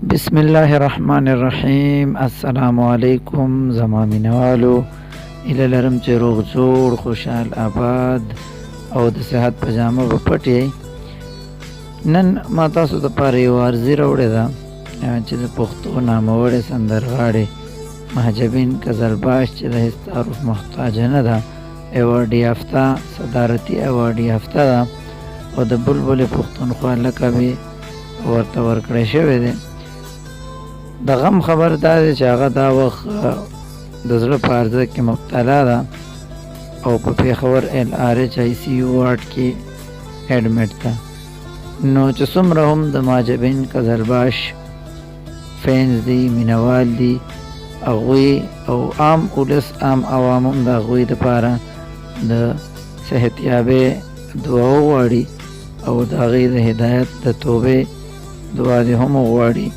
بسم الله الرحمن الرحیم. السلام علیکم زما مینوالو، هیله لرم چې روغ جوړ، خوشحال آباد او د صحت په جامه به پټ یې. نن ما تاسو دپاره یو عرضي راوړې ده چې د پښتو ناموړې سندرغاړې محجبین قزلباش چې د هېڅ تعارف محتاجه نه ده، ایوارډ یافته صدارتي ایوارډ یافته ده او د بلبل پښتونخوا لقب یې ورته ورکړی شوی دی. د غم خبر دا دی چې هغه دا وخت د زړه په عرضه کې مبتلا ده او په پېښور LRH-ICU وارډ کې ایډمټ ده. نو چې څومره هم د محجبین قزلباش فینز دي، مینوال دي، هغوی او عام اولس، عام عوام هم د هغوی دپاره د صحتیابۍ دعا وغواړي او د هغې د هدایت د توبې دعا دې هم وغواړي.